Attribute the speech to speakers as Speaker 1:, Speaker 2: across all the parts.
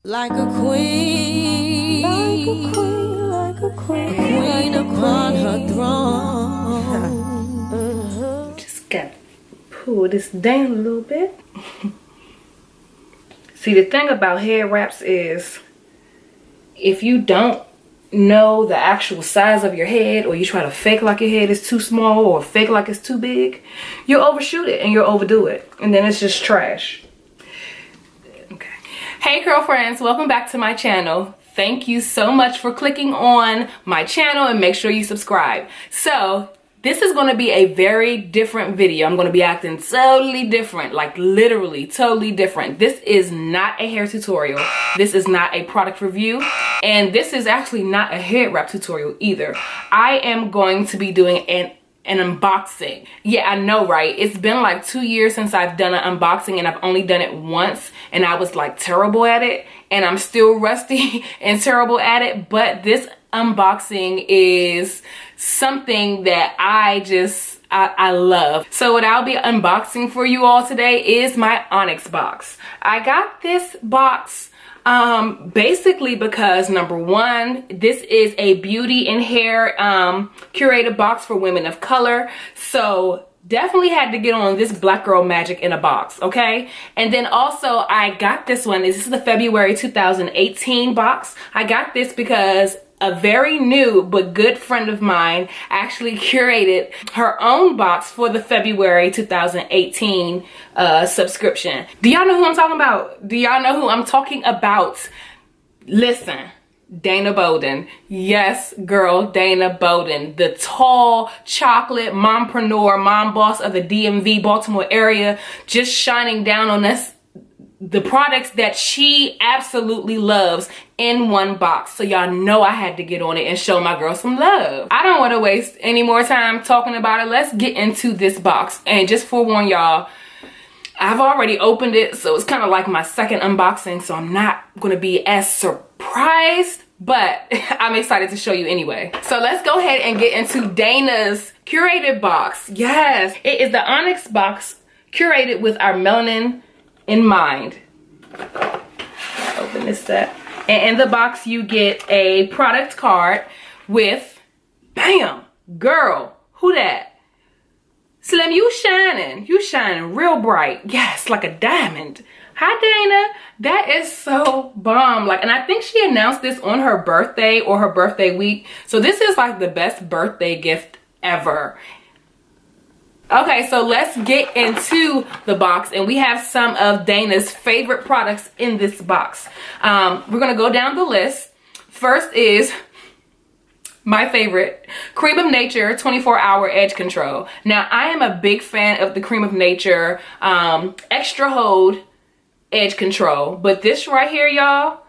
Speaker 1: Like a queen, like a queen, like a queen, a queen upon her throne.
Speaker 2: Just gotta pull this down a little bit. See, the thing about head wraps is if you don't know the actual size of your head, or you try to fake like your head is too small or fake like it's too big, you'll overshoot it and you'll overdo it, and then it's just trash. Okay. Hey curl friends, welcome back to my channel. Thank you so much for clicking on my channel, and make sure you subscribe. So this is going to be a very different video. I'm going to be acting totally different, like literally totally different. This is not a hair tutorial. This is not a product review. And this is actually not a head wrap tutorial either. I am going to be doing an unboxing. Yeah, I know, right? It's been like 2 years since I've done an unboxing, and I've only done it once, and I was like terrible at it, and I'm still rusty and terrible at it. But this unboxing is something that I love. So what I'll be unboxing for you all today is my Onyx box. I got this box basically because, number one, this is a beauty and hair curated box for women of color. So definitely had to get on this black girl magic in a box, okay? And then also I got this one. This is the February 2018 box. I got this because a very new but good friend of mine actually curated her own box for the February 2018 subscription. Do y'all know who I'm talking about? Do y'all know who I'm talking about? Listen, Dana Bowden. Yes, girl, Dana Bowden. The tall, chocolate mompreneur, mom boss of the DMV, Baltimore area, just shining down on us the products that she absolutely loves in one box. So y'all know I had to get on it and show my girl some love. I don't want to waste any more time talking about it. Let's get into this box. And just forewarn y'all, I've already opened it, so it's kind of like my second unboxing, so I'm not going to be as surprised, but I'm excited to show you anyway. So let's go ahead and get into Dana's curated box. Yes, it is the Onyx box curated with our melanin in mind. Open this up, and in the box you get a product card with, bam, girl, who that? Slim, you shining real bright. Yes, like a diamond. Hi Dana. That is so bomb. Like, and I think she announced this on her birthday or her birthday week, so this is like the best birthday gift ever. Okay, so let's get into the box, and we have some of Dana's favorite products in this box. We're gonna go down the list. First is my favorite, Cream of Nature 24-hour edge control. Now, I am a big fan of the Cream of Nature extra hold edge control, but this right here, y'all,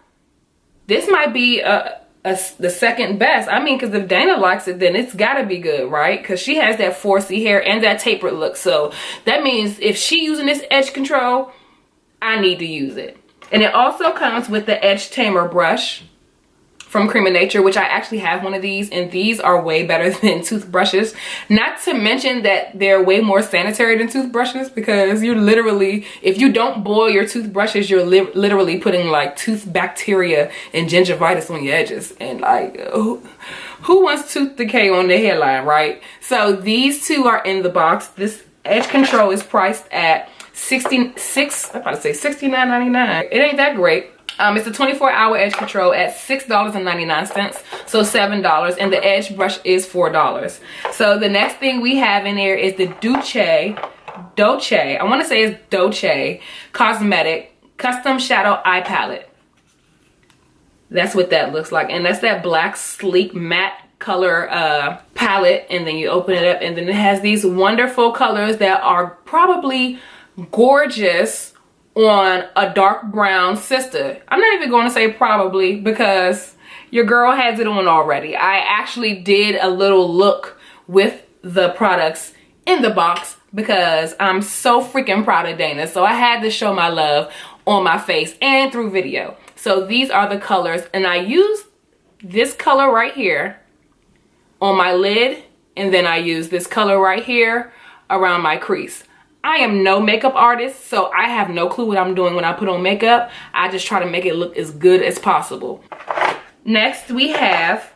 Speaker 2: this might be the second best. I mean, because if Dana likes it, then it's gotta be good, right? Because she has that 4C hair and that tapered look. So that means if she using this edge control, I need to use it. And it also comes with the edge tamer brush from Cream of Nature, which I actually have one of these, and these are way better than toothbrushes. Not to mention that they're way more sanitary than toothbrushes, because you're literally, if you don't boil your toothbrushes, you're literally putting like tooth bacteria and gingivitis on your edges, and like who wants tooth decay on their hairline, right? So these two are in the box. This edge control is priced at $69.99. It ain't that great. It's a 24-hour edge control at $6.99, so $7, and the edge brush is $4. So the next thing we have in here is the Dolce, I want to say it's Dolce Cosmetic Custom Shadow Eye Palette. That's what that looks like, and that's that black, sleek, matte color palette, and then you open it up, and then it has these wonderful colors that are probably gorgeous on a dark brown sister. I'm not even going to say probably, because your girl has it on already. I actually did a little look with the products in the box because I'm so freaking proud of Dana. So I had to show my love on my face and through video. So these are the colors, and I used this color right here on my lid, and then I used this color right here around my crease. I am no makeup artist, so I have no clue what I'm doing when I put on makeup. I just try to make it look as good as possible. Next, we have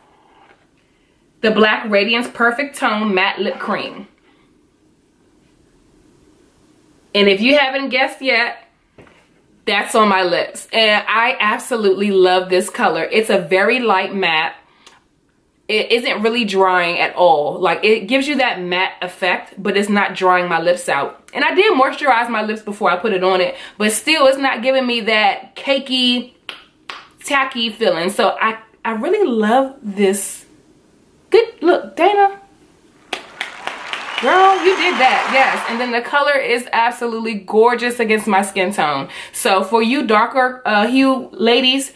Speaker 2: the Black Radiance Perfect Tone Matte Lip Cream. And if you haven't guessed yet, that's on my lips. And I absolutely love this color. It's a very light matte. It isn't really drying at all. Like, it gives you that matte effect, but it's not drying my lips out. And I did moisturize my lips before I put it on it, but still it's not giving me that cakey, tacky feeling. So I really love this. Good look, Dana. Girl, you did that, yes. And then the color is absolutely gorgeous against my skin tone. So for you darker hue ladies,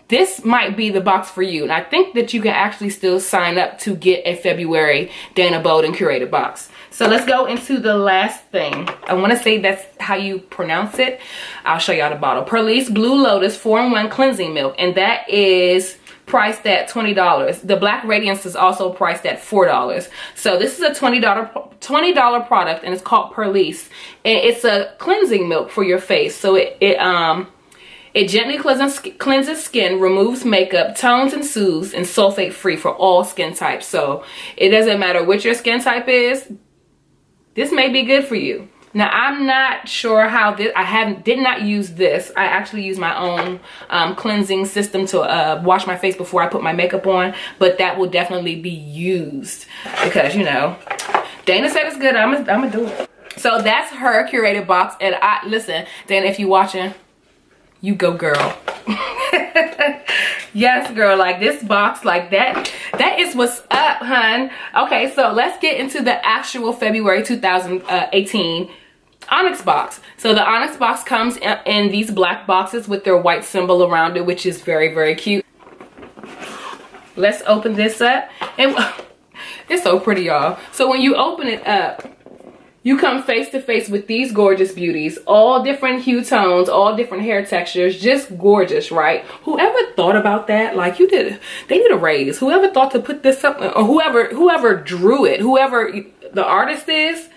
Speaker 2: this might be the box for you. And I think that you can actually still sign up to get a February Dana Bowden curated box. So let's go into the last thing. I want to say that's how you pronounce it. I'll show y'all the bottle. Perlice Blue Lotus 4-in-1 Cleansing Milk. And that is priced at $20. The Black Radiance is also priced at $4. So this is a $20 product, and it's called Perlice. And it's a cleansing milk for your face. So it gently cleanses skin, removes makeup, tones and soothes, and sulfate free for all skin types. So it doesn't matter what your skin type is, this may be good for you. Now, I'm not sure how this, did not use this. I actually use my own cleansing system to wash my face before I put my makeup on, but that will definitely be used because, you know, Dana said it's good. I'm gonna do it. So that's her curated box. And listen, Dana, if you watching, you go, girl. Yes, girl, like this box, like that is what's up, hun. Okay, so let's get into the actual February 2018 Onyx box. So the Onyx box comes in these black boxes with their white symbol around it, which is very, very cute. Let's open this up. And it's so pretty, y'all. So when you open it up, you come face to face with these gorgeous beauties, all different hue tones, all different hair textures, just gorgeous, right? Whoever thought about that, like they need a raise. Whoever thought to put this up, or whoever drew it, whoever the artist is,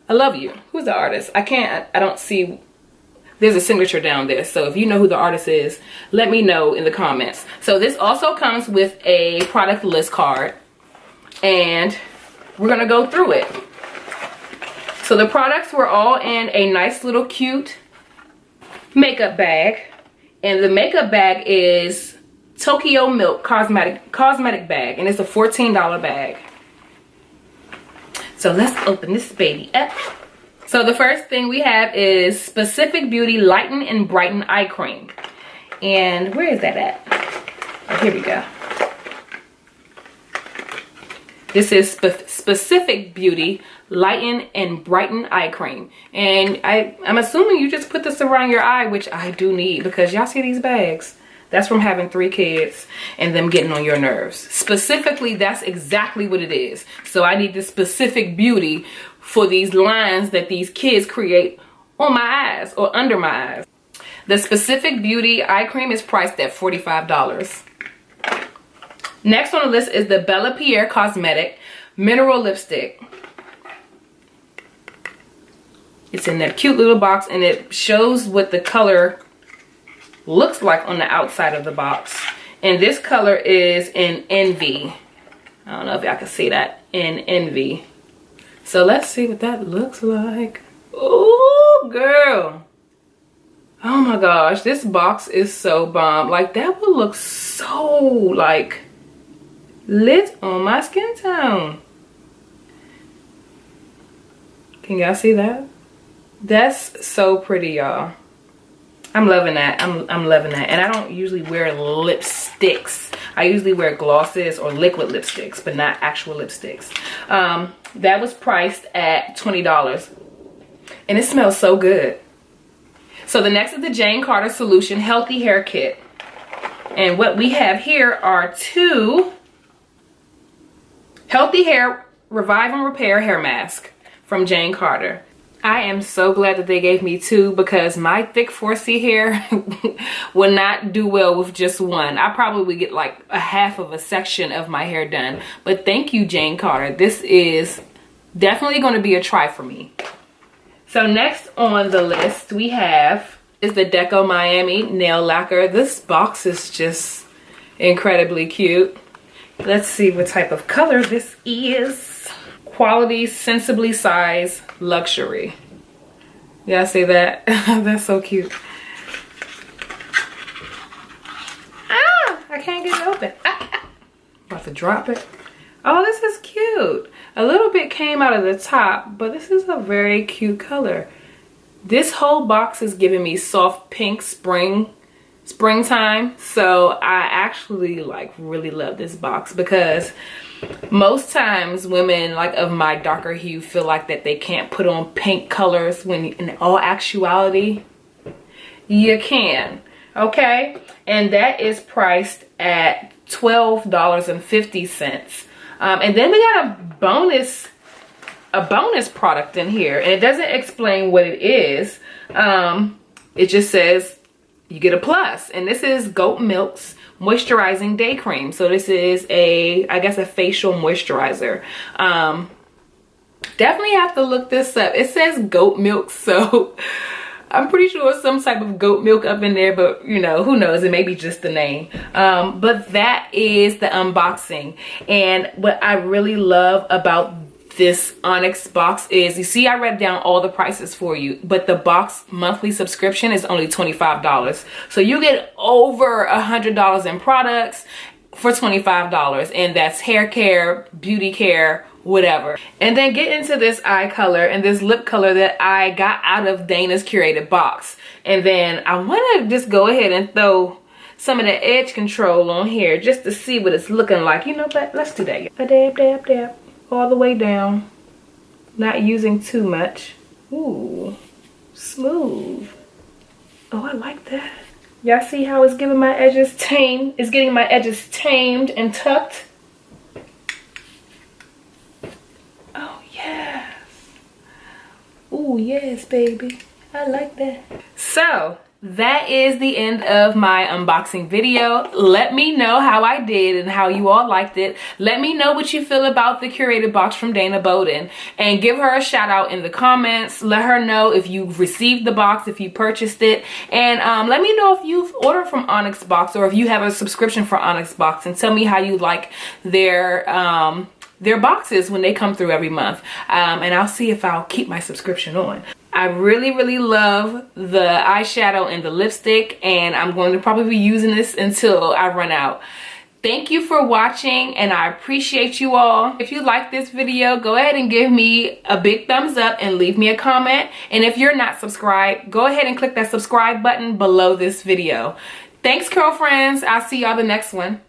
Speaker 2: I love you. Who's the artist? I don't see, there's a signature down there. So if you know who the artist is, let me know in the comments. So this also comes with a product list card, and we're gonna go through it. So the products were all in a nice little cute makeup bag. And the makeup bag is Tokyo Milk cosmetic bag. And it's a $14 bag. So let's open this baby up. So the first thing we have is Specific Beauty Lighten and Brighten Eye Cream. And where is that at? Oh, here we go. This is Specific Beauty Lighten and Brighten Eye Cream. And I'm assuming you just put this around your eye, which I do need, because y'all see these bags? That's from having 3 kids and them getting on your nerves. Specifically, that's exactly what it is. So I need the Specific Beauty for these lines that these kids create on my eyes or under my eyes. The Specific Beauty Eye Cream is priced at $45. Next on the list is the Bella Pierre Cosmetic Mineral Lipstick. It's in that cute little box, and it shows what the color looks like on the outside of the box. And this color is in Envy. I don't know if y'all can see that, in Envy. So let's see what that looks like. Oh, girl. Oh my gosh, this box is so bomb. Like, that would look so, like, lit on my skin tone. Can y'all see that? That's so pretty, y'all. I'm loving that. I'm loving that. And I don't usually wear lipsticks. I usually wear glosses or liquid lipsticks, but not actual lipsticks. That was priced at $20. And it smells so good. So the next is the Jane Carter Solution Healthy Hair Kit. And what we have here are 2 Healthy Hair Revive and Repair Hair Mask from Jane Carter. I am so glad that they gave me 2, because my thick 4C hair would not do well with just one. I probably would get like a half of a section of my hair done. But thank you, Jane Carter. This is definitely going to be a try for me. So next on the list we have is the Deco Miami nail lacquer. This box is just incredibly cute. Let's see what type of color this is. Quality, sensibly sized, luxury. Yeah, I say that. That's so cute. Ah, I can't get it open. About to drop it. Oh, this is cute. A little bit came out of the top, but this is a very cute color. This whole box is giving me soft pink springtime. So I actually like really love this box because most times women like of my darker hue feel like that they can't put on pink colors when in all actuality you can. Okay, and that is priced at $12.50. And then we got a bonus product in here, and it doesn't explain what it is. It just says you get a plus, and this is Goat Milk's moisturizing day cream. So this is I guess a facial moisturizer. Definitely have to look this up. It says goat milk, so I'm pretty sure it's some type of goat milk up in there, but you know, who knows, it may be just the name. But that is the unboxing. And what I really love about this Onyx box is, you see I read down all the prices for you, but the box monthly subscription is only $25. So you get over $100 in products for $25, and that's hair care, beauty care, whatever. And then get into this eye color and this lip color that I got out of Dana's curated box. And then I want to just go ahead and throw some of the edge control on here just to see what it's looking like. You know what? Let's do that. A dab, dab, dab. All the way down. Not using too much. Ooh, smooth. Oh, I like that. Y'all see how it's giving my edges tamed? It's getting my edges tamed and tucked. Oh, yes. Ooh, yes, baby. I like that. So, that is the end of my unboxing video. Let me know how I did and how you all liked it. Let me know what you feel about the curated box from Dana Bowden, and give her a shout out in the comments. Let her know if you've received the box, if you purchased it, and let me know if you've ordered from Onyx Box or if you have a subscription for Onyx Box, and tell me how you like their boxes when they come through every month, and I'll see if I'll keep my subscription on. I really love the eyeshadow and the lipstick, and I'm going to probably be using this until I run out. Thank you for watching, and I appreciate you all. If you like this video, go ahead and give me a big thumbs up and leave me a comment. And if you're not subscribed, go ahead and click that subscribe button below this video. Thanks, Curlfriends. I'll see y'all the next one.